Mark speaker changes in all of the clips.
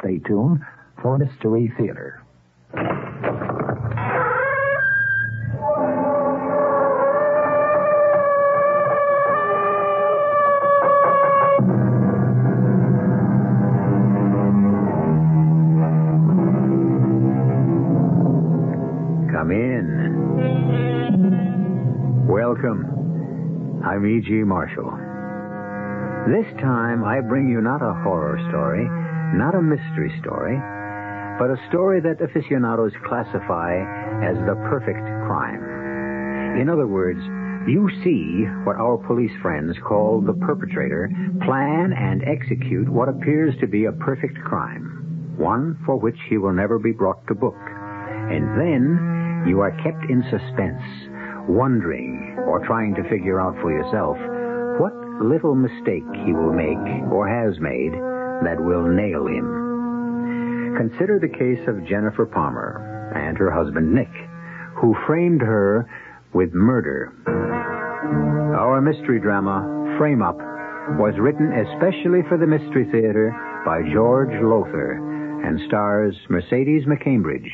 Speaker 1: stay tuned for Mystery Theater.
Speaker 2: Come in. Welcome. I'm E.G. Marshall. This time I bring you not a horror story, not a mystery story, but a story that aficionados classify as the perfect crime. In other words, you see what our police friends call the perpetrator plan and execute what appears to be a perfect crime, one for which he will never be brought to book. And then you are kept in suspense, wondering or trying to figure out for yourself what little mistake he will make or has made that will nail him. Consider the case of Jennifer Palmer and her husband Nick, who framed her with murder. Our mystery drama, Frame Up, was written especially for the Mystery Theater by George Lothar and stars Mercedes McCambridge.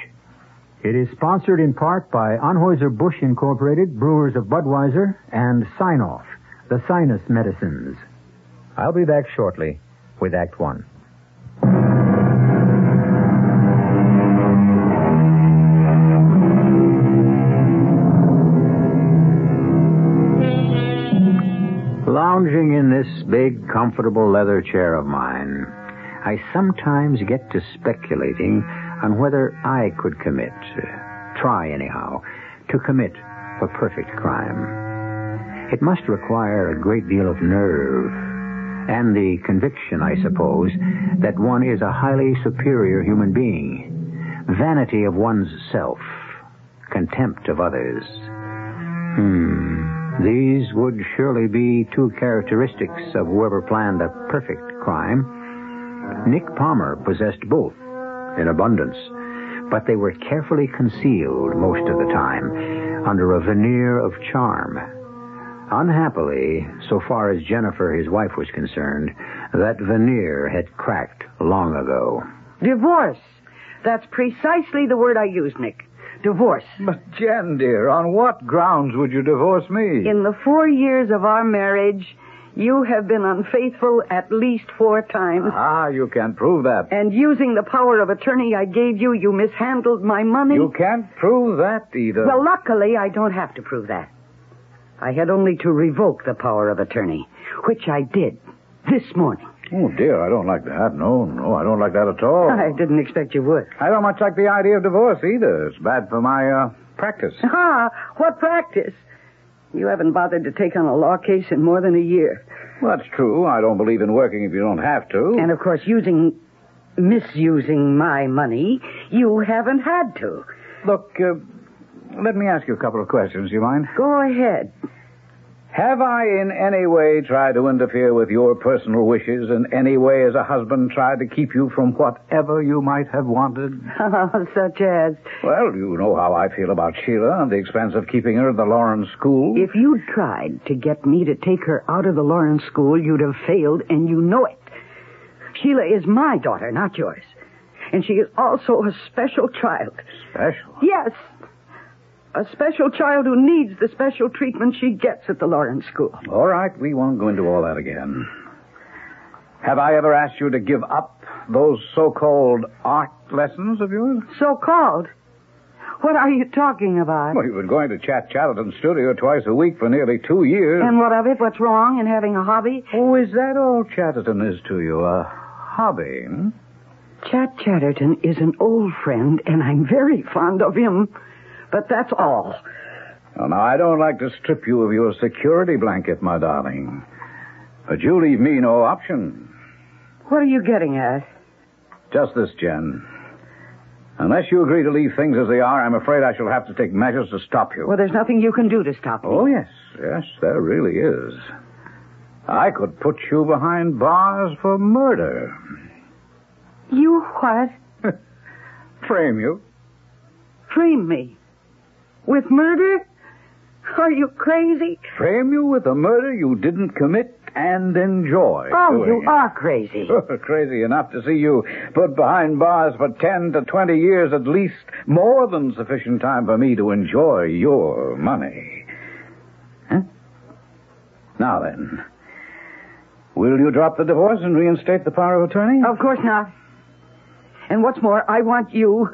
Speaker 2: It is sponsored in part by Anheuser-Busch Incorporated, Brewers of Budweiser, and Sign-Off, the sinus medicines. I'll be back shortly with Act One. Lounging in this big, comfortable leather chair of mine, I sometimes get to speculating on whether I could try anyhow, to commit a perfect crime. It must require a great deal of nerve and the conviction, I suppose, that one is a highly superior human being, vanity of one's self, contempt of others. These would surely be two characteristics of whoever planned a perfect crime. Nick Palmer possessed both in abundance, but they were carefully concealed most of the time under a veneer of charm. Unhappily, so far as Jennifer, his wife, was concerned, that veneer had cracked long ago.
Speaker 3: Divorce. That's precisely the word I used, Nick. Divorce.
Speaker 4: But, Jen, dear, on what grounds would you divorce me?
Speaker 3: In the 4 years of our marriage, you have been unfaithful at least 4 times.
Speaker 4: You can't prove that.
Speaker 3: And using the power of attorney I gave you, you mishandled my money.
Speaker 4: You can't prove that either.
Speaker 3: Well, luckily, I don't have to prove that. I had only to revoke the power of attorney, which I did this morning.
Speaker 4: Oh, dear, I don't like that. No, I don't like that at all.
Speaker 3: I didn't expect you would.
Speaker 4: I don't much like the idea of divorce either. It's bad for my, practice.
Speaker 3: What practice? You haven't bothered to take on a law case in more than a year.
Speaker 4: Well, that's true. I don't believe in working if you don't have to.
Speaker 3: And, of course, misusing my money, you haven't had to.
Speaker 4: Look, let me ask you a couple of questions, do you mind?
Speaker 3: Go ahead.
Speaker 4: Have I in any way tried to interfere with your personal wishes, in any way as a husband tried to keep you from whatever you might have wanted?
Speaker 3: Such as?
Speaker 4: Well, you know how I feel about Sheila and the expense of keeping her at the Lawrence School.
Speaker 3: If you'd tried to get me to take her out of the Lawrence School, you'd have failed, and you know it. Sheila is my daughter, not yours. And she is also a special child.
Speaker 4: Special?
Speaker 3: Yes. A special child who needs the special treatment she gets at the Lawrence School.
Speaker 4: All right, we won't go into all that again. Have I ever asked you to give up those so-called art lessons of yours?
Speaker 3: So-called? What are you talking about?
Speaker 4: Well, you've been going to Chesterton studio twice a week for nearly 2 years.
Speaker 3: And what of it? What's wrong in having a hobby?
Speaker 4: Oh, is that all Chesterton is to you? A hobby, hmm?
Speaker 3: Chatterton is an old friend, and I'm very fond of him. But that's all.
Speaker 4: Well, now, I don't like to strip you of your security blanket, my darling. But you leave me no option.
Speaker 3: What are you getting at?
Speaker 4: Just this, Jen. Unless you agree to leave things as they are, I'm afraid I shall have to take measures to stop you.
Speaker 3: Well, there's nothing you can do to stop me.
Speaker 4: Oh, yes, there really is. I could put you behind bars for murder.
Speaker 3: You what?
Speaker 4: Frame you.
Speaker 3: Frame me? With murder? Are you crazy?
Speaker 4: Frame you with a murder you didn't commit? and enjoy.
Speaker 3: Oh,
Speaker 4: doing
Speaker 3: you
Speaker 4: it.
Speaker 3: are crazy.
Speaker 4: Crazy enough to see you put behind bars for 10 to 20 years at least. More than sufficient time for me to enjoy your money. Huh? Now then, will you drop the divorce and reinstate the power of attorney?
Speaker 3: Of course not. And what's more, I want you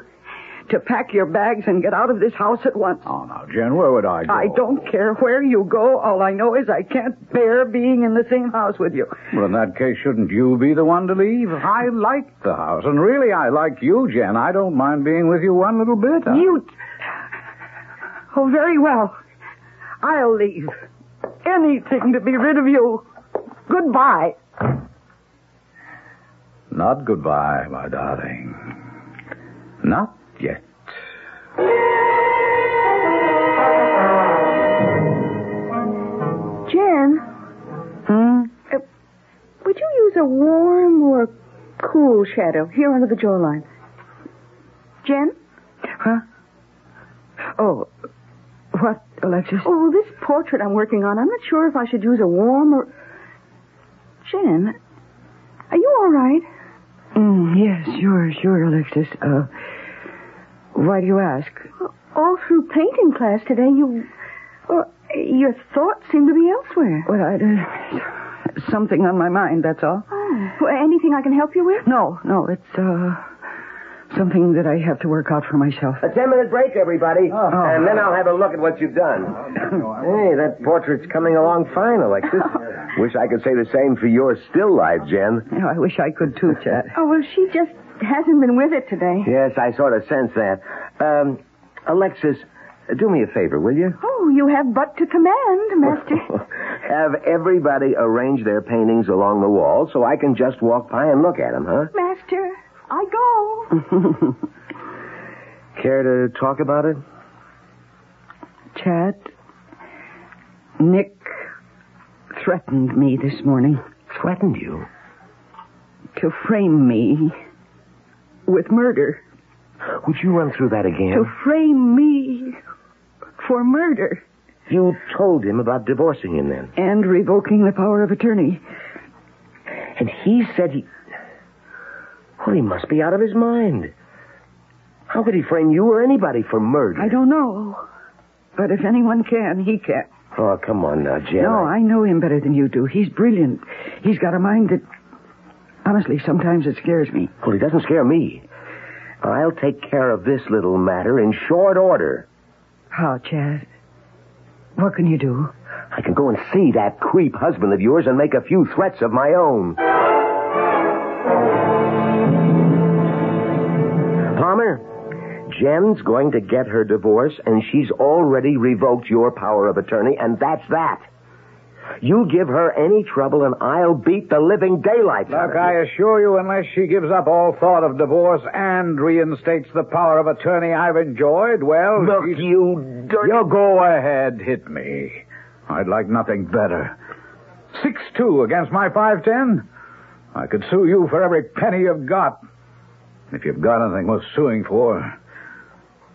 Speaker 3: to pack your bags and get out of this house at once.
Speaker 4: Oh, now, Jen, where would I go?
Speaker 3: I don't care where you go. All I know is I can't bear being in the same house with you.
Speaker 4: Well, in that case, shouldn't you be the one to leave? I like the house, and really, I like you, Jen. I don't mind being with you one little bit.
Speaker 3: You... Oh, very well. I'll leave. Anything to be rid of you. Goodbye.
Speaker 4: Not goodbye, my darling. Not yet.
Speaker 5: Jen? Would you use a warm or cool shadow here under the jawline? Jen?
Speaker 3: Huh? Oh, what, Alexis?
Speaker 5: Oh, this portrait I'm working on, I'm not sure if I should use a warm or... Jen, are you all right?
Speaker 3: Yes, sure, Alexis. Why do you ask?
Speaker 5: All through painting class today, your thoughts seem to be elsewhere.
Speaker 3: Well, something on my mind, that's all.
Speaker 5: Oh, well, anything I can help you with?
Speaker 3: No, it's, something that I have to work out for myself.
Speaker 6: A 10-minute break, everybody. And then I'll have a look at what you've done. Hey, that portrait's coming along fine, Alexis. Wish I could say the same for your still life, Jen.
Speaker 3: Yeah, I wish I could too, Chad.
Speaker 5: Oh, well, she just hasn't been with it today.
Speaker 6: Yes, I sort of sense that. Alexis, do me a favor, will you?
Speaker 5: Oh, you have but to command, Master.
Speaker 6: Have everybody arrange their paintings along the wall so I can just walk by and look at them, huh?
Speaker 5: Master, I go.
Speaker 6: Care to talk about it?
Speaker 3: Chad, Nick threatened me this morning.
Speaker 6: Threatened you?
Speaker 3: To frame me with murder.
Speaker 6: Would you run through that again?
Speaker 3: To frame me for murder.
Speaker 6: You told him about divorcing him then?
Speaker 3: And revoking the power of attorney.
Speaker 6: And he said Well, he must be out of his mind. How could he frame you or anybody for murder?
Speaker 3: I don't know. But if anyone can, he can.
Speaker 6: Oh, come on now, Jen.
Speaker 3: No, I know him better than you do. He's brilliant. He's got a mind that, honestly, sometimes it scares me.
Speaker 6: Well, he doesn't scare me. I'll take care of this little matter in short order.
Speaker 3: How, Chad? What can you do?
Speaker 6: I can go and see that creep husband of yours and make a few threats of my own. Palmer, Jen's going to get her divorce, and she's already revoked your power of attorney, and that's that. You give her any trouble, and I'll beat the living daylights out of
Speaker 4: Look, I assure you, unless she gives up all thought of divorce and reinstates the power of attorney I've enjoyed, well...
Speaker 6: Look, you dirty...
Speaker 4: You go ahead, hit me. I'd like nothing better. 6-2 against my 5-10. I could sue you for every penny you've got. If you've got anything worth suing for.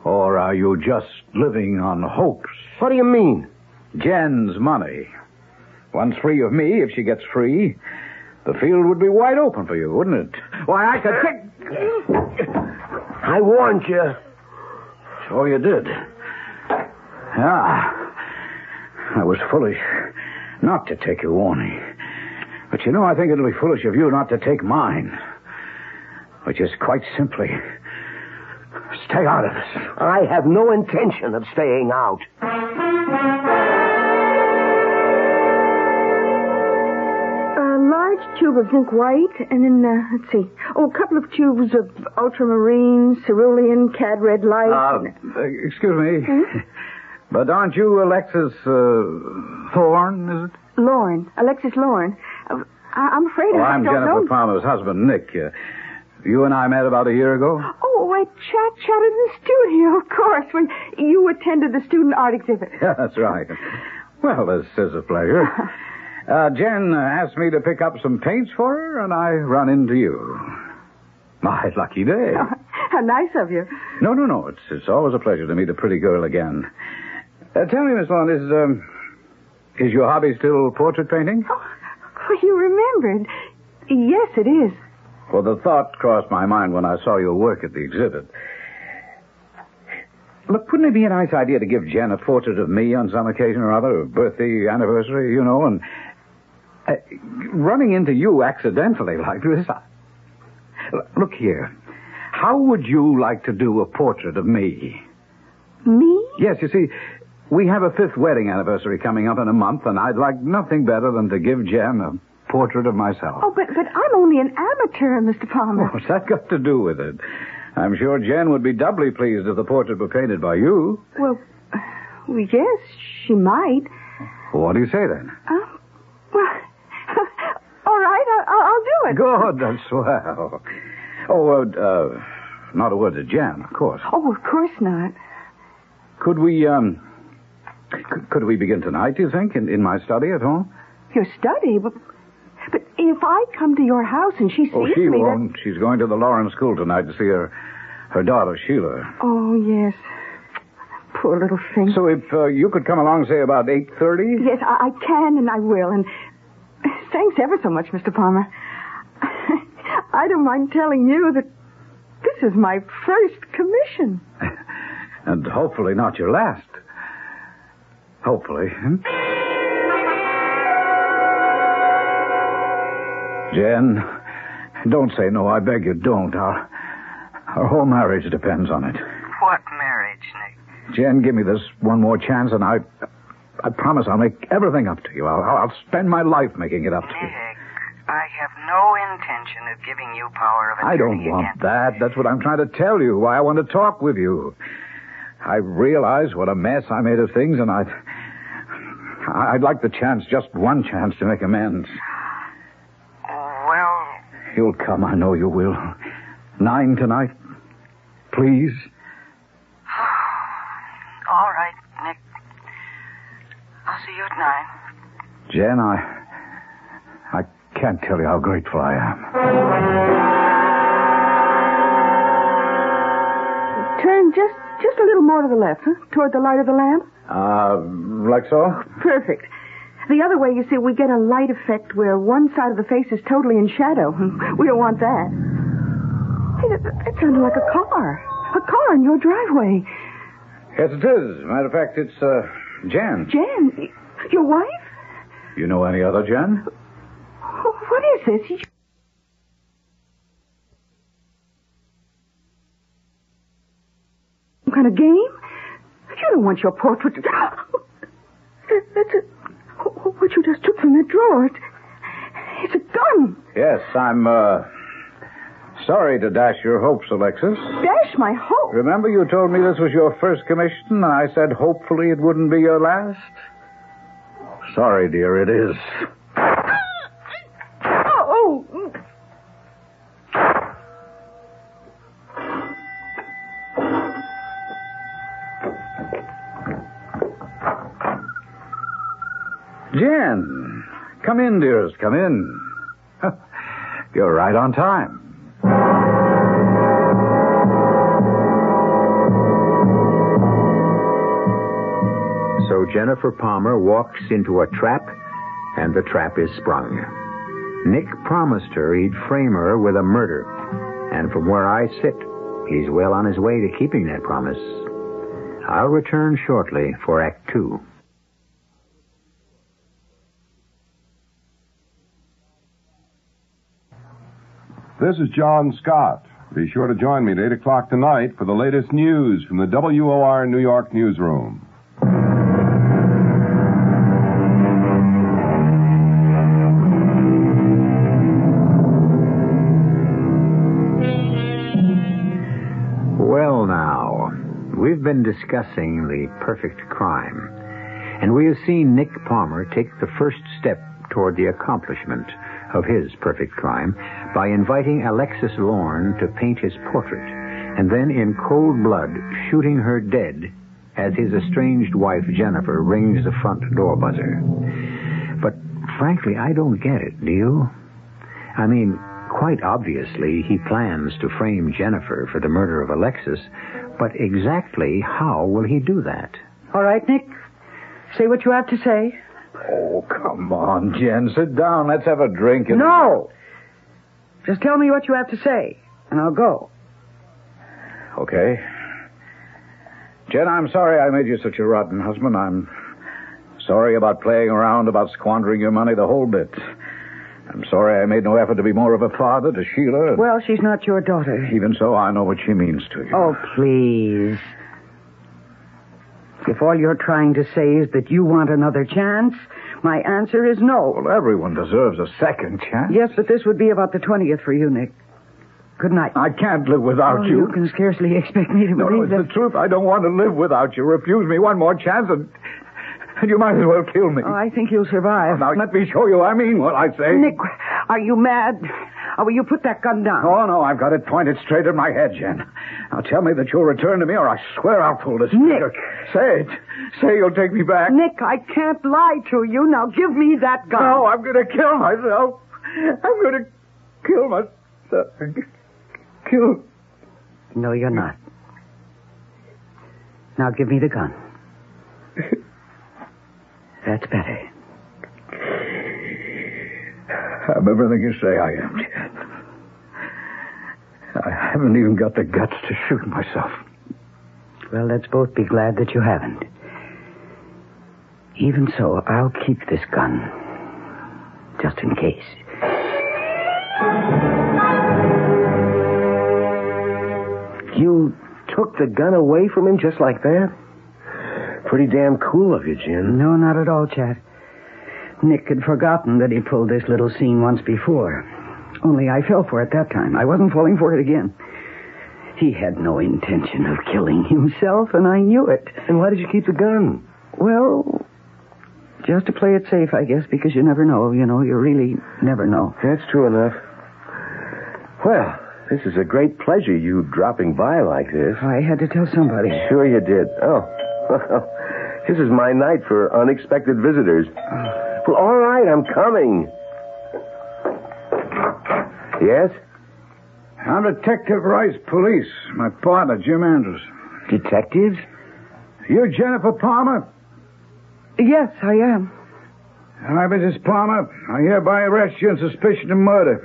Speaker 4: Or are you just living on hopes?
Speaker 6: What do you mean?
Speaker 4: Jen's money. Once free of me, if she gets free, the field would be wide open for you, wouldn't it? Why, I could take...
Speaker 6: I warned you.
Speaker 4: So you did. Yeah. I was foolish not to take your warning. But you know, I think it'll be foolish of you not to take mine. Which is quite simply... stay out of this.
Speaker 6: I have no intention of staying out.
Speaker 5: Large tube of zinc white, and then, let's see. Oh, a couple of tubes of ultramarine, cerulean, cad red light.
Speaker 4: Excuse me. But aren't you Alexis Thorne, is it?
Speaker 5: Lorne. Alexis Lorne. I'm afraid I
Speaker 4: I'm
Speaker 5: don't
Speaker 4: Jennifer
Speaker 5: know.
Speaker 4: Palmer's husband, Nick. You and I met about a year ago?
Speaker 5: Oh, I chatted in the studio, of course, when you attended the student art exhibit.
Speaker 4: Yeah, that's right. Well, this is a pleasure. Jen asked me to pick up some paints for her, and I run into you. My lucky day.
Speaker 5: How nice of you.
Speaker 4: No. It's always a pleasure to meet a pretty girl again. Tell me, Miss Lund, is your hobby still portrait painting?
Speaker 5: Oh, Well, you remembered. Yes, it is.
Speaker 4: Well, the thought crossed my mind when I saw your work at the exhibit. Look, wouldn't it be a nice idea to give Jen a portrait of me on some occasion or other, a birthday, anniversary, and running into you accidentally like this? Look here. How would you like to do a portrait of me?
Speaker 5: Me?
Speaker 4: Yes, you see, we have a 5th wedding anniversary coming up in a month, and I'd like nothing better than to give Jen a portrait of myself.
Speaker 5: Oh, but I'm only an amateur, Mr. Palmer.
Speaker 4: What's that got to do with it? I'm sure Jen would be doubly pleased if the portrait were painted by you.
Speaker 5: Well, yes, she might.
Speaker 4: What do you say then?
Speaker 5: Well, all right, I'll do it.
Speaker 4: Good, that's swell. Oh, not a word to Jen, of course.
Speaker 5: Oh, of course not.
Speaker 4: Could we begin tonight, do you think, in my study at home?
Speaker 5: Your study? But if I come to your house and she sees me...
Speaker 4: Oh, she won't. She's going to the Lawrence School tonight to see her daughter, Sheila.
Speaker 5: Oh, yes. Poor little thing.
Speaker 4: So if you could come along, say, about 8:30?
Speaker 5: Yes, I can and I will. And thanks ever so much, Mr. Palmer. I don't mind telling you that this is my first commission.
Speaker 4: And hopefully not your last. Hopefully. Jen, don't say no. I beg you, don't. Our whole marriage depends on it.
Speaker 3: What marriage, Nick?
Speaker 4: Jen, give me this one more chance, and I promise I'll make everything up to you. I'll spend my life making it up to you.
Speaker 3: Nick, I have no intention of giving you power of attorney.
Speaker 4: I don't want that. That's what I'm trying to tell you. Why I want to talk with you. I realize what a mess I made of things, and I'd like the chance, just one chance, to make amends.
Speaker 3: Well...
Speaker 4: You'll come, I know you will. 9 tonight, please.
Speaker 3: All right, Nick. I'll see you at 9.
Speaker 4: Jen, I can't tell you how grateful I am.
Speaker 5: Turn just a little more to the left, huh? Toward the light of the lamp?
Speaker 4: Like so?
Speaker 5: Perfect. The other way, you see, we get a light effect where one side of the face is totally in shadow. We don't want that. Hey, that sounded like a car. A car in your driveway.
Speaker 4: Yes, it is. Matter of fact, it's, Jen.
Speaker 5: Jen? Your wife?
Speaker 4: You know any other Jen?
Speaker 5: What is this? Some kind of game? You don't want your portrait to... That's what you just took from that drawer. It's a gun.
Speaker 4: Yes, I'm, sorry to dash your hopes, Alexis.
Speaker 5: Dash my hopes?
Speaker 4: Remember you told me this was your first commission, and I said hopefully it wouldn't be your last? Sorry, dear, it is.
Speaker 5: Oh.
Speaker 4: Jen, come in, dearest, come in. You're right on time.
Speaker 2: So Jennifer Palmer walks into a trap, and the trap is sprung. Nick promised her he'd frame her with a murder, and from where I sit, he's well on his way to keeping that promise. I'll return shortly for Act 2.
Speaker 7: This is John Scott. Be sure to join me at 8 o'clock tonight for the latest news from the WOR New York newsroom.
Speaker 2: Well, now, we've been discussing the perfect crime, and we have seen Nick Palmer take the first step toward the accomplishment of his perfect crime by inviting Alexis Lorne to paint his portrait, and then in cold blood shooting her dead as his estranged wife Jennifer rings the front door buzzer. But frankly, I don't get it, do you? I mean, quite obviously he plans to frame Jennifer for the murder of Alexis, but exactly how will he do that?
Speaker 3: All right, Nick. Say what you have to say.
Speaker 4: Oh, come on, Jen. Sit down. Let's have a drink.
Speaker 3: No! Just tell me what you have to say, and I'll go.
Speaker 4: Okay. Jen, I'm sorry I made you such a rotten husband. I'm sorry about playing around, about squandering your money, the whole bit. I'm sorry I made no effort to be more of a father to Sheila.
Speaker 3: Well, she's not your daughter.
Speaker 4: Even so, I know what she means to you.
Speaker 3: Oh, please. If all you're trying to say is that you want another chance, my answer is no.
Speaker 4: Well, everyone deserves a second chance.
Speaker 3: Yes, but this would be about the 20th for you, Nick. Good night.
Speaker 4: I can't live without you.
Speaker 3: You can scarcely expect me to believe
Speaker 4: that. No, it's the truth. I don't want to live without you. Refuse me one more chance and you might as well kill me.
Speaker 3: Oh, I think you'll survive.
Speaker 4: Now, let me show you I mean what I say.
Speaker 3: Nick, are you mad? Oh, will you put that gun down?
Speaker 4: Oh, no, I've got it pointed straight at my head, Jen. Now, tell me that you'll return to me, or I swear I'll pull this trigger.
Speaker 3: Nick!
Speaker 4: Say it. Say you'll take me back.
Speaker 3: Nick, I can't lie to you. Now, give me that gun.
Speaker 4: No, I'm going to kill myself. I'm going to kill myself. Kill.
Speaker 3: No, you're not. Now, give me the gun. That's better.
Speaker 4: I'm everything you say I am, Jen. I haven't even got the guts to shoot myself.
Speaker 3: Well, let's both be glad that you haven't. Even so, I'll keep this gun. Just in case.
Speaker 6: You took the gun away from him just like that? Pretty damn cool of you, Jim.
Speaker 3: No, not at all, Chad. Nick had forgotten that he pulled this little scene once before. Only I fell for it that time. I wasn't falling for it again. He had no intention of killing himself, and I knew it.
Speaker 6: And why did you keep the gun?
Speaker 3: Well, just to play it safe, I guess, because you never know. You know, you really never know.
Speaker 6: That's true enough. Well, this is a great pleasure, you dropping by like this.
Speaker 3: I had to tell somebody.
Speaker 6: Sure you did. Oh, this is my night for unexpected visitors. Well, all right, I'm coming. Yes?
Speaker 4: I'm Detective Rice, police. My partner, Jim Andrews.
Speaker 6: Detectives?
Speaker 4: You Jennifer Palmer?
Speaker 3: Yes, I am.
Speaker 4: Hi, Mrs. Palmer. I hereby arrest you on suspicion of murder.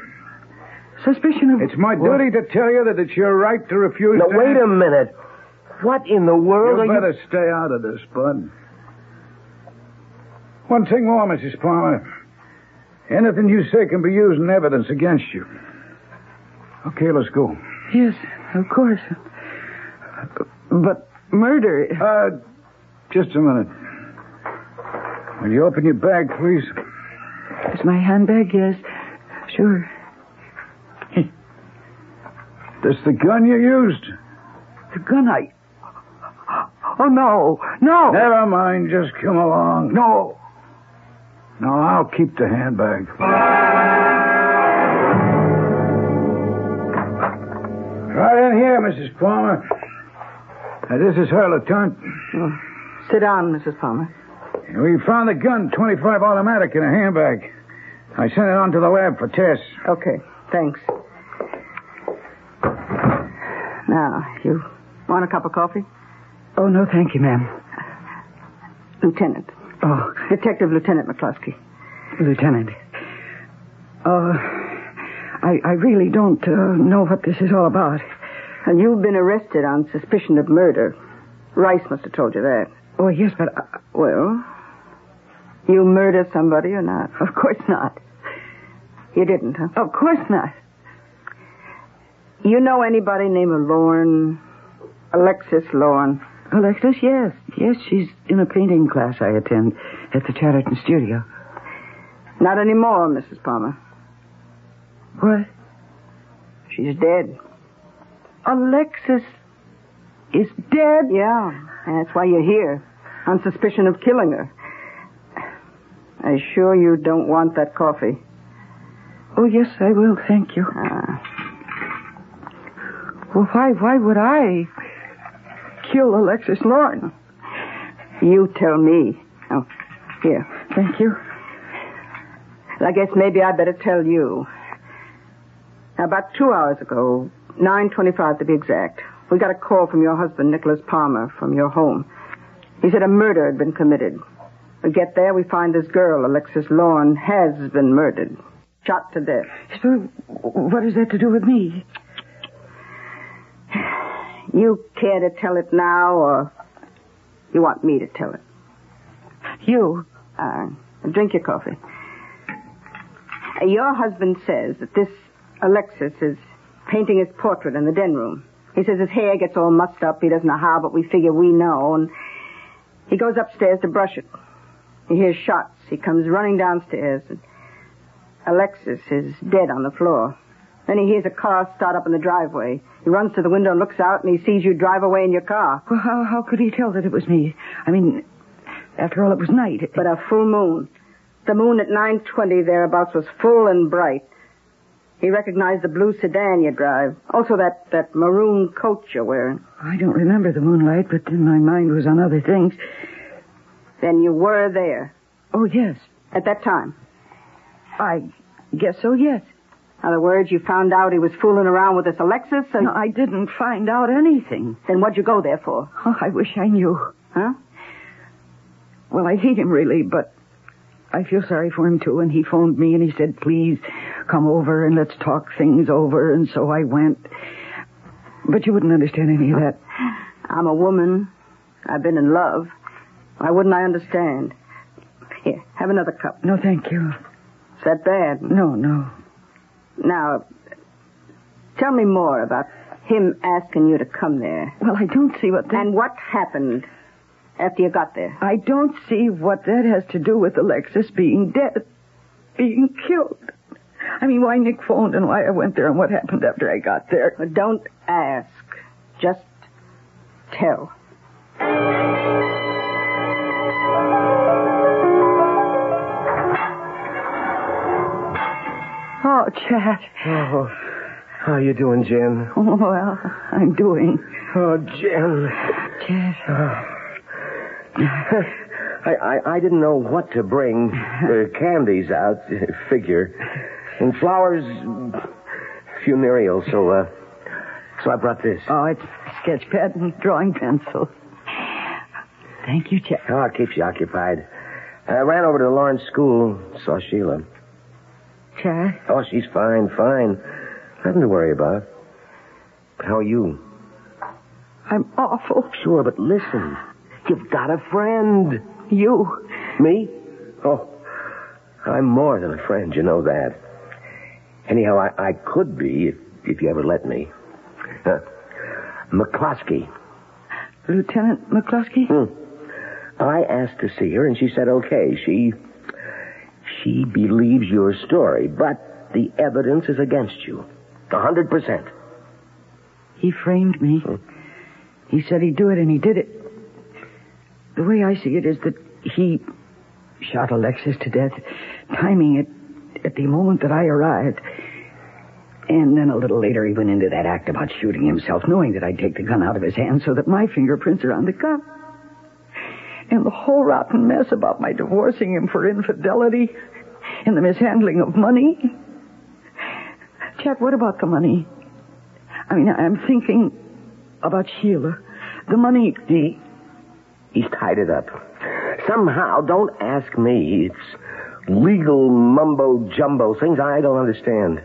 Speaker 3: Suspicion of...
Speaker 4: It's my duty to tell you that it's your right to refuse
Speaker 6: Now,
Speaker 4: to...
Speaker 6: wait a minute. What in the world
Speaker 4: You
Speaker 6: are
Speaker 4: better stay out of this, Bud. One thing more, Mrs. Palmer. Anything you say can be used in evidence against you. Okay, let's go.
Speaker 3: Yes, of course. But murder...
Speaker 4: Just a minute. Will you open your bag, please?
Speaker 3: It's my handbag, yes. Sure.
Speaker 4: This the gun you used?
Speaker 3: The gun Oh, no. No!
Speaker 4: Never mind, just come along. No. No, I'll keep the handbag. Right in here, Mrs. Palmer. This is her, Lieutenant.
Speaker 5: Oh, sit down, Mrs. Palmer.
Speaker 4: We found the gun, 25 automatic, in a handbag. I sent it on to the lab for tests.
Speaker 5: Okay, thanks. Now, you want a cup of coffee?
Speaker 3: Oh, no, thank you, ma'am.
Speaker 5: Lieutenant.
Speaker 3: Oh.
Speaker 5: Detective Lieutenant McCluskey.
Speaker 3: Lieutenant. I really don't know what this is all about.
Speaker 5: And you've been arrested on suspicion of murder. Rice must have told you that.
Speaker 3: Oh, yes, but...
Speaker 5: Well, you murdered somebody or not?
Speaker 3: Of course not.
Speaker 5: You didn't, huh?
Speaker 3: Of course not.
Speaker 5: You know anybody named Lorne? Alexis Lorne?
Speaker 3: Alexis, yes. Yes, she's in a painting class I attend at the Chesterton Studio.
Speaker 5: Not anymore, Mrs. Palmer.
Speaker 3: What?
Speaker 5: She's dead.
Speaker 3: Alexis is dead?
Speaker 5: Yeah, and that's why you're here, on suspicion of killing her. I'm sure you don't want that coffee.
Speaker 3: Oh, yes, I will, thank you. Well, why would I kill Alexis Lorne?
Speaker 5: You tell me. Oh, here.
Speaker 3: Thank you.
Speaker 5: I guess maybe I better tell you. About 2 hours ago, 9:25 to be exact, we got a call from your husband, Nicholas Palmer, from your home. He said a murder had been committed. We get there, we find this girl, Alexis Lorne, has been murdered. Shot to death.
Speaker 3: So, what has that to do with me?
Speaker 5: You care to tell it now, or you want me to tell it?
Speaker 3: You?
Speaker 5: Drink your coffee. Your husband says that this Alexis is painting his portrait in the den room. He says his hair gets all mussed up. He doesn't know how, but we figure we know. And he goes upstairs to brush it. He hears shots. He comes running downstairs. And Alexis is dead on the floor. Then he hears a car start up in the driveway. He runs to the window and looks out, and he sees you drive away in your car.
Speaker 3: Well, how could he tell that it was me? I mean, after all, it was night.
Speaker 5: But a full moon. The moon at 9:20 thereabouts was full and bright. He recognized the blue sedan you drive. Also that maroon coat you're wearing.
Speaker 3: I don't remember the moonlight, but then my mind was on other things.
Speaker 5: Then you were there.
Speaker 3: Oh, yes.
Speaker 5: At that time?
Speaker 3: I guess so, yes.
Speaker 5: In other words, you found out he was fooling around with this Alexis, so...
Speaker 3: No, I didn't find out anything.
Speaker 5: Then what'd you go there for?
Speaker 3: Oh, I wish I knew.
Speaker 5: Huh?
Speaker 3: Well, I hate him, really, but I feel sorry for him, too, and he phoned me and he said, please, come over and let's talk things over, and so I went. But you wouldn't understand any of that.
Speaker 5: I'm a woman. I've been in love. Why wouldn't I understand? Here, have another cup.
Speaker 3: No, thank you.
Speaker 5: Is that bad?
Speaker 3: No.
Speaker 5: Now, tell me more about him asking you to come there.
Speaker 3: Well, I don't see what that...
Speaker 5: And what happened after you got there?
Speaker 3: I don't see what that has to do with Alexis being dead, being killed. I mean, why Nick phoned and why I went there and what happened after I got there.
Speaker 5: Well, don't ask. Just tell.
Speaker 3: Oh, Chad.
Speaker 6: Oh, how are you doing, Jen?
Speaker 3: Oh, well, I'm doing.
Speaker 6: Oh, Jen.
Speaker 3: Chad.
Speaker 6: I didn't know what to bring. Candies out, figure. And flowers, funereal, so I brought this.
Speaker 3: Oh, it's sketch pad and drawing pencil. Thank you, Chad.
Speaker 6: Oh, it keeps you occupied. I ran over to Lawrence School, saw Sheila.
Speaker 3: Chad?
Speaker 6: Oh, she's fine. Nothing to worry about. How are you?
Speaker 3: I'm awful.
Speaker 6: Sure, but listen. You've got a friend.
Speaker 3: You?
Speaker 6: Me? Oh, I'm more than a friend, you know that. Anyhow, I could be if you ever let me. McCloskey.
Speaker 3: Lieutenant McCloskey?
Speaker 6: I asked to see her, and she said okay. She believes your story, but the evidence is against you. 100%.
Speaker 3: He framed me. He said he'd do it, and he did it. The way I see it is that he shot Alexis to death, timing it at the moment that I arrived. And then a little later he went into that act about shooting himself, knowing that I'd take the gun out of his hand so that my fingerprints are on the gun. And the whole rotten mess about my divorcing him for infidelity and the mishandling of money. Chet, what about the money? I mean, I'm thinking about Sheila. The money...
Speaker 6: He's tied it up. Somehow, don't ask me. It's legal mumbo-jumbo, things I don't understand.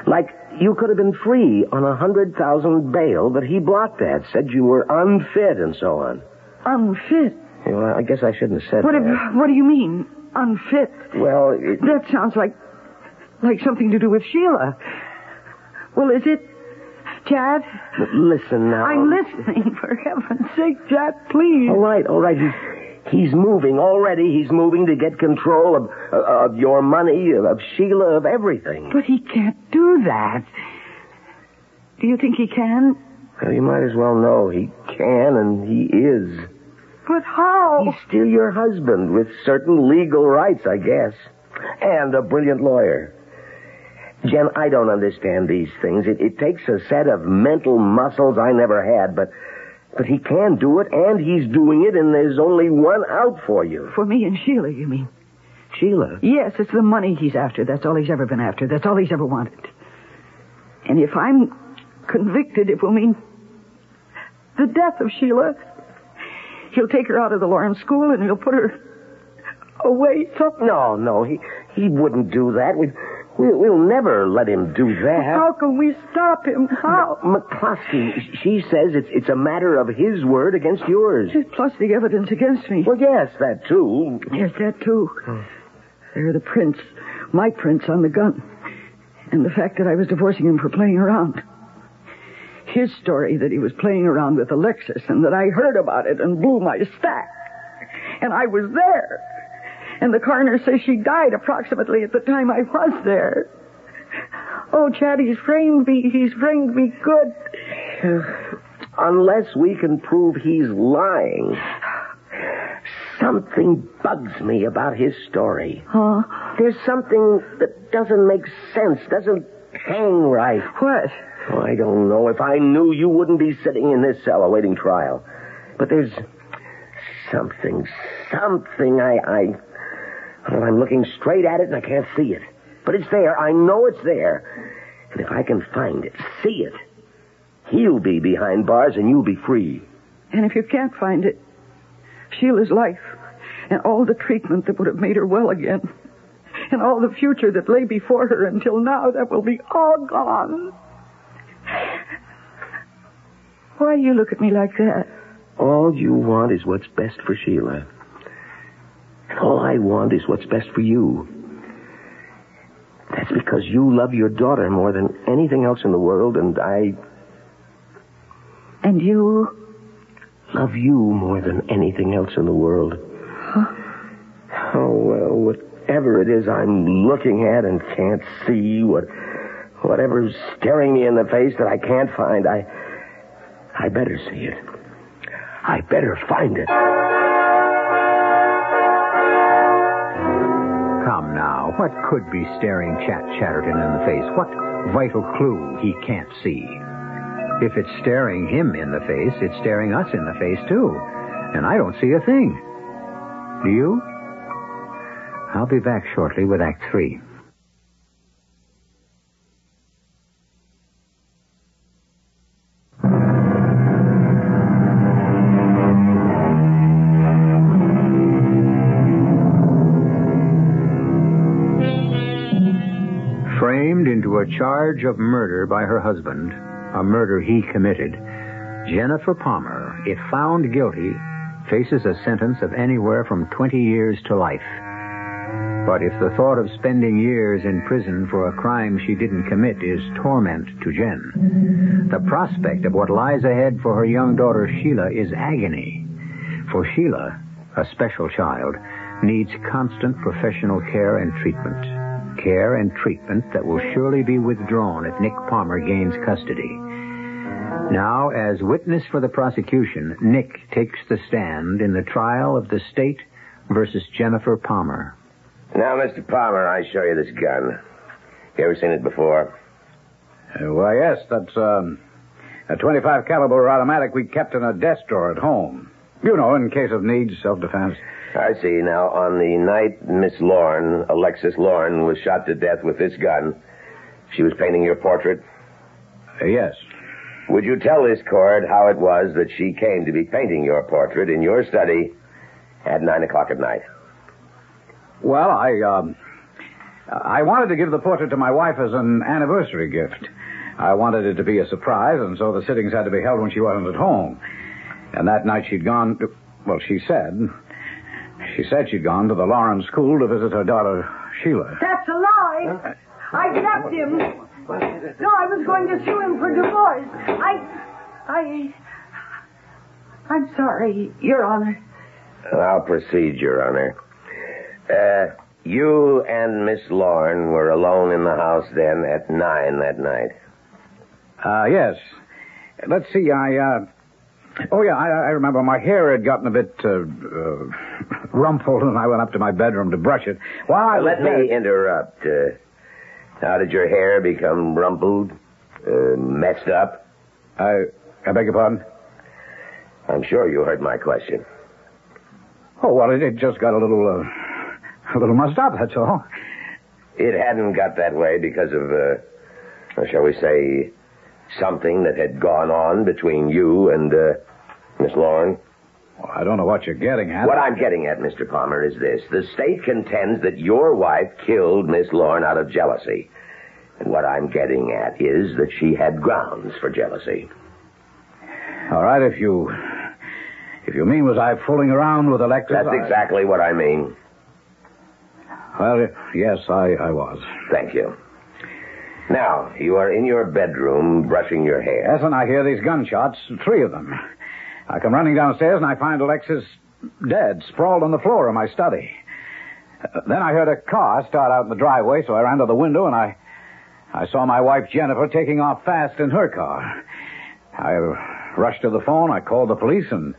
Speaker 6: Like, you could have been free on $100,000 bail, but he blocked that, said you were unfit and so on.
Speaker 3: Unfit?
Speaker 6: Well, I guess I shouldn't have said that.
Speaker 3: What do you mean, unfit?
Speaker 6: Well,
Speaker 3: that sounds like something to do with Sheila. Well, is it, Chad?
Speaker 6: Listen now.
Speaker 3: I'm listening, for heaven's sake, Chad, please.
Speaker 6: All right. He's moving already. He's moving to get control of your money, of Sheila, of everything.
Speaker 3: But he can't do that. Do you think he can?
Speaker 6: Well, you might as well know he can, and he is.
Speaker 3: But how?
Speaker 6: He's still your husband, with certain legal rights, I guess. And a brilliant lawyer. Jen, I don't understand these things. It takes a set of mental muscles I never had, but he can do it, and he's doing it, and there's only one out for you.
Speaker 3: For me and Sheila, you mean?
Speaker 6: Sheila?
Speaker 3: Yes, it's the money he's after. That's all he's ever been after. That's all he's ever wanted. And if I'm convicted, it will mean the death of Sheila. He'll take her out of the Lawrence School, and he'll put her
Speaker 5: away something?
Speaker 6: No, he wouldn't do that. We'll never let him do that.
Speaker 5: How can we stop him? How?
Speaker 6: McCloskey, she says it's a matter of his word against yours.
Speaker 5: Plus the evidence against me.
Speaker 6: Well, yes, that too.
Speaker 5: Yes, that too. There are the prints, my prints on the gun. And the fact that I was divorcing him for playing around. His story that he was playing around with Alexis and that I heard about it and blew my stack. And I was there. And the coroner says she died approximately at the time I was there. Oh, Chad, he's framed me. He's framed me good.
Speaker 6: Unless we can prove he's lying. Something bugs me about his story.
Speaker 5: Huh?
Speaker 6: There's something that doesn't make sense, doesn't hang right.
Speaker 5: What?
Speaker 6: Oh, I don't know. If I knew, you wouldn't be sitting in this cell awaiting trial. But there's something Well, I'm looking straight at it and I can't see it. But it's there. I know it's there. And if I can find it, see it, he'll be behind bars and you'll be free.
Speaker 5: And if you can't find it, Sheila's life and all the treatment that would have made her well again and all the future that lay before her until now, that will be all gone. Why do you look at me like that?
Speaker 6: All you want is what's best for Sheila. And all I want is what's best for you. That's because you love your daughter more than anything else in the world, and I...
Speaker 5: And you?
Speaker 6: Love you more than anything else in the world.
Speaker 5: Huh?
Speaker 6: Oh, well, whatever it is I'm looking at and can't see, whatever's staring me in the face that I can't find, I better see it. I better find it.
Speaker 2: Come now, what could be staring Chesterton in the face? What vital clue he can't see? If it's staring him in the face, it's staring us in the face, too. And I don't see a thing. Do you? I'll be back shortly with Act 3. Framed into a charge of murder by her husband, a murder he committed, Jennifer Palmer, if found guilty, faces a sentence of anywhere from 20 years to life. But if the thought of spending years in prison for a crime she didn't commit is torment to Jen, the prospect of what lies ahead for her young daughter Sheila is agony. For Sheila, a special child, needs constant professional care and treatment. Care and treatment that will surely be withdrawn if Nick Palmer gains custody. Now, as witness for the prosecution, Nick takes the stand in the trial of the state versus Jennifer Palmer.
Speaker 6: Now, Mr. Palmer, I show you this gun. You ever seen it before?
Speaker 4: Why, yes, that's a 25 caliber automatic we kept in a desk drawer at home. You know, in case of need, self-defense.
Speaker 6: I see. Now, on the night Miss Lorne, Alexis Lorne, was shot to death with this gun, she was painting your portrait?
Speaker 4: Yes.
Speaker 6: Would you tell this court how it was that she came to be painting your portrait in your study at 9 o'clock at night?
Speaker 4: Well, I wanted to give the portrait to my wife as an anniversary gift. I wanted it to be a surprise, and so the sittings had to be held when she wasn't at home. And that night she'd gone to... Well, she said she'd gone to the Lawrence School to visit her daughter, Sheila.
Speaker 5: That's a lie. I kept him. No, I was going to sue him for divorce. I'm sorry, Your Honor.
Speaker 6: I'll proceed, Your Honor. You and Miss Lorne were alone in the house then at 9 that night?
Speaker 4: Yes. Let's see, I remember my hair had gotten a bit rumpled, and I went up to my bedroom to brush it.
Speaker 6: Let me interrupt. How did your hair become rumpled? Messed up?
Speaker 4: I beg your pardon?
Speaker 6: I'm sure you heard my question.
Speaker 4: Oh, well, it just got a little mussed up, that's all.
Speaker 6: It hadn't got that way because of, shall we say, something that had gone on between you and Miss Lorne?
Speaker 4: Well, I don't know what you're getting at.
Speaker 6: What I'm getting at, Mr. Palmer, is this. The state contends that your wife killed Miss Lorne out of jealousy. And what I'm getting at is that she had grounds for jealousy.
Speaker 4: All right, if you mean was I fooling around with Alexis...
Speaker 6: That's exactly what I mean.
Speaker 4: Well, yes, I was.
Speaker 6: Thank you. Now, you are in your bedroom brushing your hair.
Speaker 4: Yes, and I hear these gunshots, 3 of them. I come running downstairs and I find Alexis dead, sprawled on the floor of my study. Then I heard a car start out in the driveway, so I ran to the window and I saw my wife Jennifer taking off fast in her car. I rushed to the phone, I called the police, and...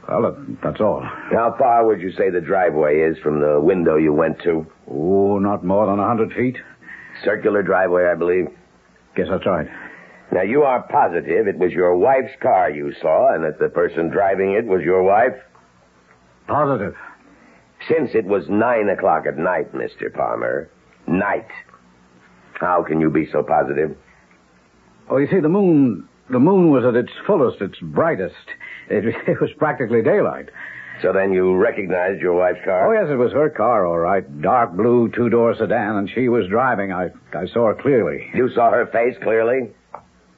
Speaker 4: well, that's all.
Speaker 6: How far would you say the driveway is from the window you went to?
Speaker 4: Oh, not more than 100 feet.
Speaker 6: Circular driveway, I believe.
Speaker 4: Guess that's right.
Speaker 6: Now, you are positive it was your wife's car you saw and that the person driving it was your wife?
Speaker 4: Positive.
Speaker 6: Since it was 9 o'clock at night, Mr. Palmer, night, how can you be so positive?
Speaker 4: Oh, you see, the moon was at its fullest, its brightest. It was practically daylight.
Speaker 6: So then you recognized your wife's car?
Speaker 4: Oh, yes, it was her car, all right. Dark blue, 2-door sedan, and she was driving. I saw her clearly.
Speaker 6: You saw her face clearly?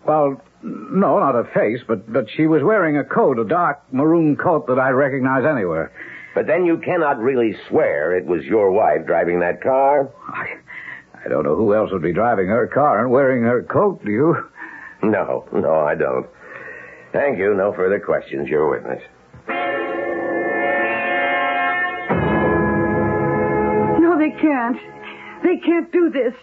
Speaker 4: Well, no, not her face, but she was wearing a coat, a dark maroon coat that I'd recognize anywhere.
Speaker 6: But then you cannot really swear it was your wife driving that car?
Speaker 4: I don't know who else would be driving her car and wearing her coat, do you?
Speaker 6: No, I don't. Thank you. No further questions. You're a witness.
Speaker 5: No, they can't. They can't do this.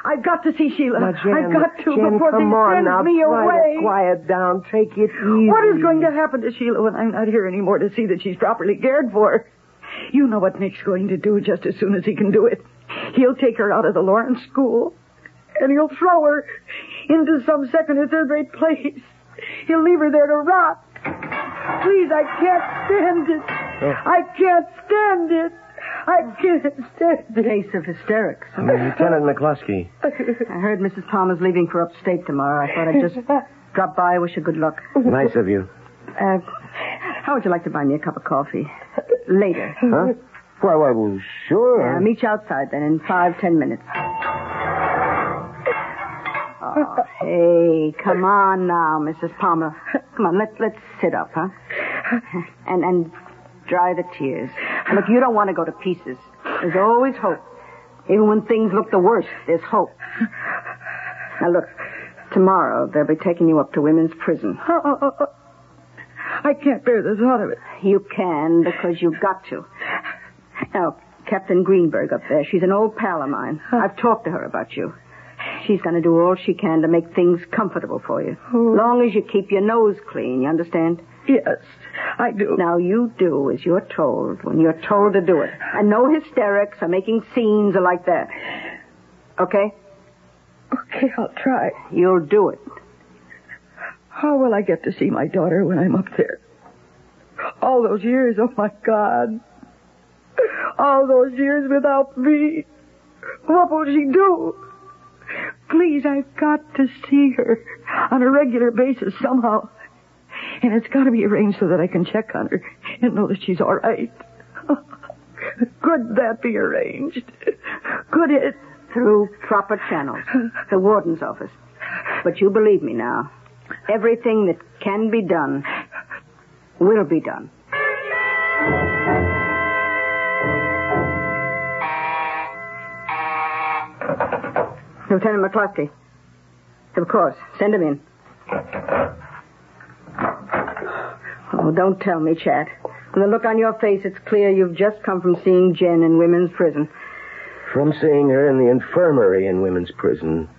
Speaker 5: I've got to see Sheila.
Speaker 6: Now, Jen,
Speaker 5: I've got to
Speaker 6: Jen,
Speaker 5: before they
Speaker 6: come on
Speaker 5: send
Speaker 6: now,
Speaker 5: me away.
Speaker 6: Quiet down. Take it easy.
Speaker 5: What is going to happen to Sheila when I'm not here anymore to see that she's properly cared for? You know what Nick's going to do just as soon as he can do it. He'll take her out of the Lawrence school, and he'll throw her into some second or third rate place. He'll leave her there to rot. Please, I can't stand it. I can't stand it. I can't stand it.
Speaker 3: Case of hysterics.
Speaker 6: Lieutenant McCluskey.
Speaker 3: I heard Mrs. Palmer's leaving for upstate tomorrow. I thought I'd just drop by, wish her good luck.
Speaker 6: Nice of you.
Speaker 3: How would you like to buy me a cup of coffee? Later.
Speaker 6: Huh? Well, sure.
Speaker 3: Yeah, meet you outside then in 5-10 minutes. Oh, hey, come on now, Mrs. Palmer. Come on, let's sit up, huh? And dry the tears. Look, you don't want to go to pieces. There's always hope. Even when things look the worst, there's hope. Now, look, tomorrow they'll be taking you up to women's prison.
Speaker 5: I can't bear the thought of it.
Speaker 3: You can, because you've got to. Now, Captain Greenberg up there, she's an old pal of mine. I've talked to her about you. She's going to do all she can to make things comfortable for you. Long as you keep your nose clean, you understand?
Speaker 5: Yes, I do.
Speaker 3: Now, you do as you're told when you're told to do it. And no hysterics or making scenes or like that. Okay?
Speaker 5: Okay, I'll try.
Speaker 3: You'll do it.
Speaker 5: How will I get to see my daughter when I'm up there? All those years, oh, my God. All those years without me. What will she do? Please, I've got to see her on a regular basis somehow. And it's got to be arranged so that I can check on her and know that she's all right. Could that be arranged? Could it?
Speaker 3: Through proper channels. The warden's office. But you believe me now. Everything that can be done will be done. Lieutenant McCluskey. Of course. Send him in. Oh, don't tell me, Chat. From the look on your face, it's clear you've just come from seeing Jen in women's prison.
Speaker 6: From seeing her in the infirmary in women's prison.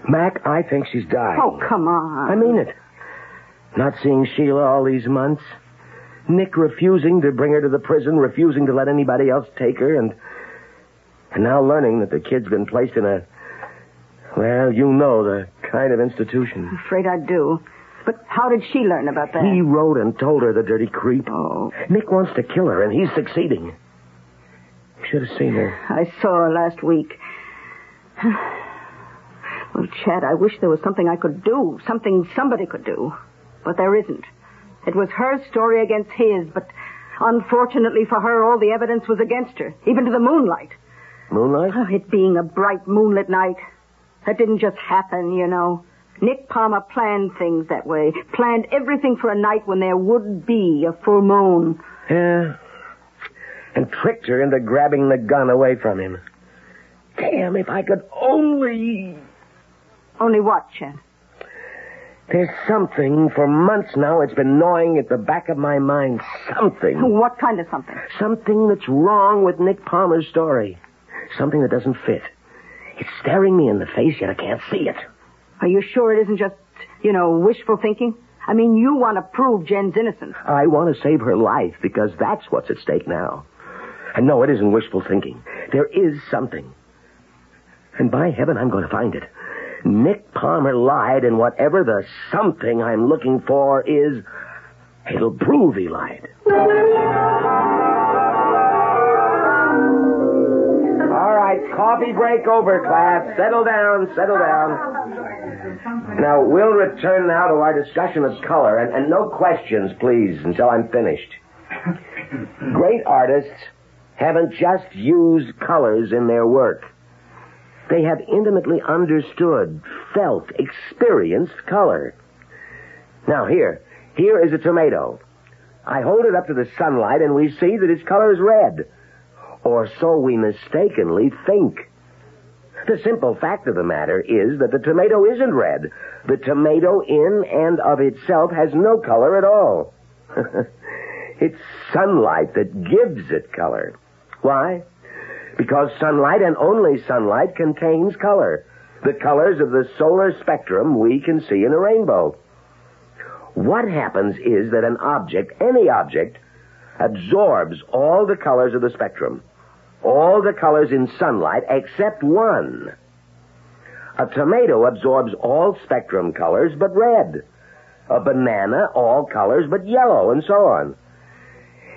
Speaker 6: Mac, I think she's dying.
Speaker 3: Oh, come on.
Speaker 6: I mean it. Not seeing Sheila all these months. Nick refusing to bring her to the prison, refusing to let anybody else take her, and now learning that the kid's been placed in a, well, you know, the kind of institution.
Speaker 3: I'm afraid I do. But how did she learn about that?
Speaker 6: He wrote and told her, the dirty creep.
Speaker 3: Oh.
Speaker 6: Nick wants to kill her, and he's succeeding. You should have seen her.
Speaker 3: I saw her last week. Well, Chad, I wish there was something I could do. Something somebody could do.
Speaker 5: but there isn't. It was her story against his, but unfortunately for her, all the evidence was against her, even to the moonlight.
Speaker 6: Moonlight?
Speaker 5: Oh, it being a bright moonlit night. That didn't just happen, you know. Nick Palmer planned things that way. Planned everything for a night when there would be a full moon.
Speaker 6: Yeah. And tricked her into grabbing the gun away from him. Damn, if I could only...
Speaker 5: Only what, Chet?
Speaker 6: There's something, for months now, it's been gnawing at the back of my mind. Something.
Speaker 5: What kind of something?
Speaker 6: Something that's wrong with Nick Palmer's story. Something that doesn't fit. It's staring me in the face, yet I can't see it.
Speaker 5: Are you sure it isn't just, wishful thinking? I mean, you want to prove Jen's innocent.
Speaker 6: I want to save her life, because that's what's at stake now. And no, it isn't wishful thinking. There is something. And by heaven, I'm going to find it. Nick Palmer lied, and whatever the something I'm looking for is, it'll prove he lied. All right, coffee break over, class. Settle down. Now, we'll return now to our discussion of color, and no questions, please, until I'm finished. Great artists haven't just used colors in their work. They have intimately understood, felt, experienced color. Now, here is a tomato. I hold it up to the sunlight, and we see that its color is red. Or so we mistakenly think. The simple fact of the matter is that the tomato isn't red. The tomato in and of itself has no color at all. It's sunlight that gives it color. Why? Because sunlight, and only sunlight, contains color. The colors of the solar spectrum we can see in a rainbow. What happens is that an object, any object, absorbs all the colors of the spectrum. All the colors in sunlight except one. A tomato absorbs all spectrum colors but red. A banana, all colors but yellow, and so on.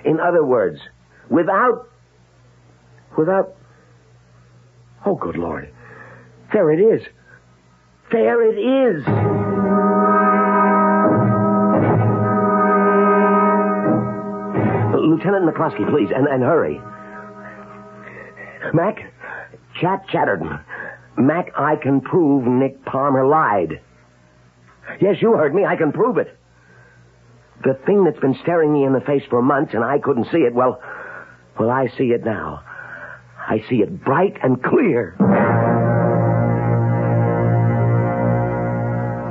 Speaker 6: In other words, without... Oh, good Lord. There it is. There it is. Lieutenant McCluskey, please, and hurry. Mac, Chatterton. Mac, I can prove Nick Palmer lied. Yes, you heard me. I can prove it. The thing that's been staring me in the face for months and I couldn't see it, well, I see it now. I see it bright and clear.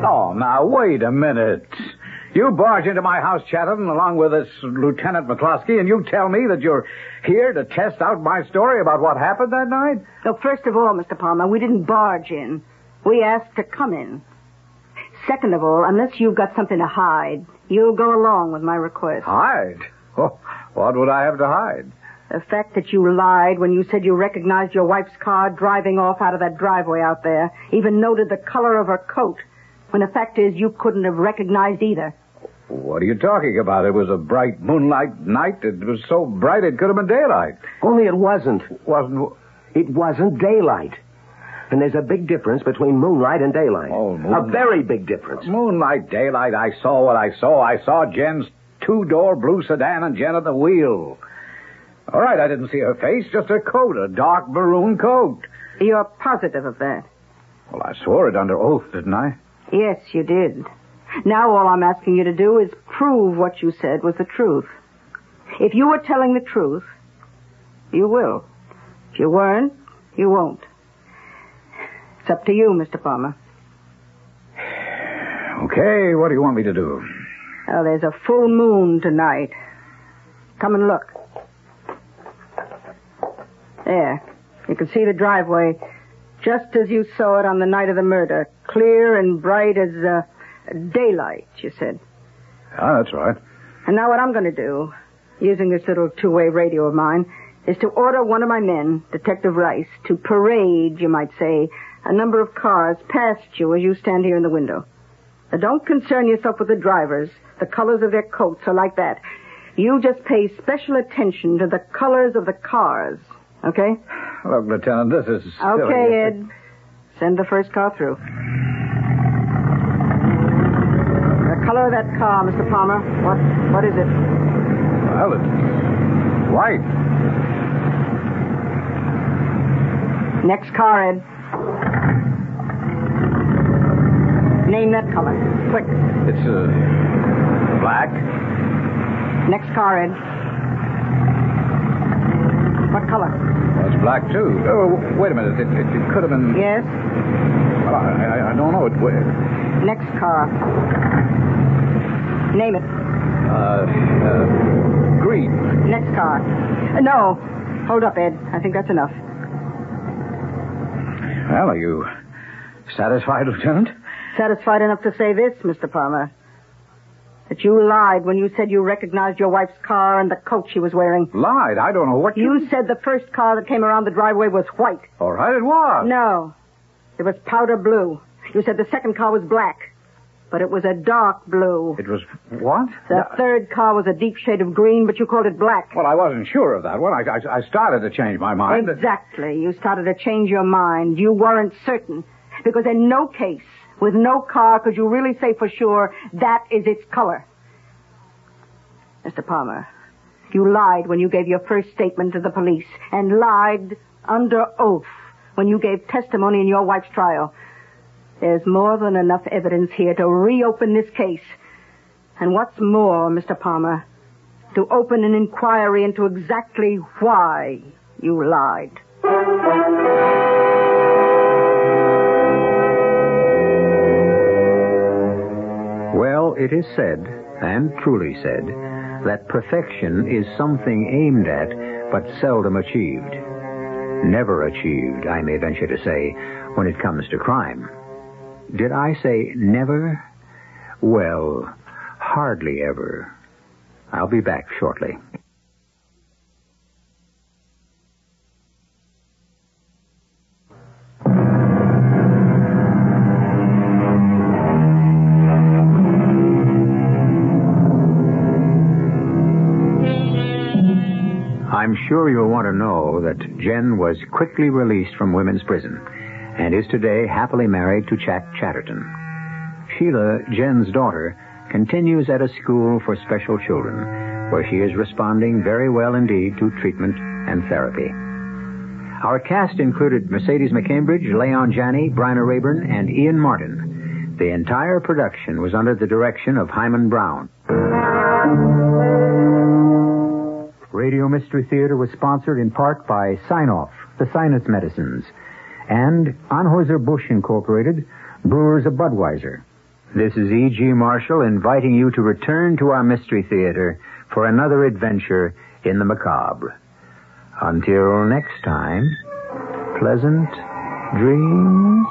Speaker 4: Oh, now, wait a minute. You barge into my house, Chatterton, along with this Lieutenant McCluskey, and you tell me that you're here to test out my story about what happened that night?
Speaker 5: So first of all, Mr. Palmer, we didn't barge in. We asked to come in. Second of all, unless you've got something to hide, you'll go along with my request.
Speaker 4: Hide? Oh, what would I have to hide?
Speaker 5: The fact that you lied when you said you recognized your wife's car driving off out of that driveway out there, even noted the color of her coat, when the fact is you couldn't have recognized either.
Speaker 4: What are you talking about? It was a bright moonlight night. It was so bright it could have been daylight.
Speaker 6: Only it wasn't.
Speaker 4: It
Speaker 6: It wasn't daylight. And there's a big difference between moonlight and daylight.
Speaker 4: Oh, moonlight.
Speaker 6: A very big difference.
Speaker 4: Moonlight, daylight, I saw what I saw. I saw Jen's two-door blue sedan and Jen at the wheel. All right, I didn't see her face, just her coat, a dark maroon coat.
Speaker 5: You're positive of that?
Speaker 4: Well, I swore it under oath, didn't I?
Speaker 5: Yes, you did. Now all I'm asking you to do is prove what you said was the truth. If you were telling the truth, you will. If you weren't, you won't. It's up to you, Mr. Palmer.
Speaker 4: Okay, what do you want me to do?
Speaker 5: Oh, there's a full moon tonight. Come and look. There. You can see the driveway just as you saw it on the night of the murder. Clear and bright as daylight, you said.
Speaker 4: Ah, that's right.
Speaker 5: And now what I'm going to do, using this little two-way radio of mine, is to order one of my men, Detective Rice, to parade, you might say, a number of cars past you as you stand here in the window. Now, don't concern yourself with the drivers. The colors of their coats are like that. You just pay special attention to the colors of the cars, okay?
Speaker 4: Look, Lieutenant, this is silly.
Speaker 5: Okay, Ed. Send the first car through. The
Speaker 3: color of that car, Mr. Palmer? What is it?
Speaker 4: Well, it's white.
Speaker 3: Next car, Ed. Name that color. Quick.
Speaker 4: It's black.
Speaker 3: Next car, Ed. What color?
Speaker 4: Well, it's black, too. Oh, wait a minute. It could have been...
Speaker 3: Yes?
Speaker 4: Well, I don't know.
Speaker 3: Next car. Name it.
Speaker 4: Green.
Speaker 3: Next car. No. Hold up, Ed. I think that's enough.
Speaker 4: Well, are you satisfied, Lieutenant?
Speaker 3: Satisfied enough to say this, Mr. Palmer. That you lied when you said you recognized your wife's car and the coat she was wearing.
Speaker 4: Lied? I don't know what
Speaker 3: You said the first car that came around the driveway was white.
Speaker 4: All right, it was.
Speaker 3: No. It was powder blue. You said the second car was black. But it was a dark blue.
Speaker 4: It was what?
Speaker 3: The third car was a deep shade of green, but you called it black.
Speaker 4: Well, I wasn't sure of that one. I started to change my mind.
Speaker 3: Exactly. You started to change your mind. You weren't certain. Because in no case, with no car, could you really say for sure that is its color. Mr. Palmer, you lied when you gave your first statement to the police, and lied under oath when you gave testimony in your wife's trial. There's more than enough evidence here to reopen this case. And what's more, Mr. Palmer, to open an inquiry into exactly why you lied.
Speaker 2: Well, it is said, and truly said, that perfection is something aimed at, but seldom achieved. Never achieved, I may venture to say, when it comes to crime. Did I say never? Well, hardly ever. I'll be back shortly. I'm sure you'll want to know that Jen was quickly released from women's prison and is today happily married to Jack Chatterton. Sheila, Jen's daughter, continues at a school for special children, where she is responding very well indeed to treatment and therapy. Our cast included Mercedes McCambridge, Leon Janney, Bryna Rayburn, and Ian Martin. The entire production was under the direction of Hyman Brown. Radio Mystery Theater was sponsored in part by Sign-Off, the Sinus Medicines, and Anheuser-Busch Incorporated, Brewers of Budweiser. This is E.G. Marshall inviting you to return to our Mystery Theater for another adventure in the macabre. Until next time, pleasant dreams.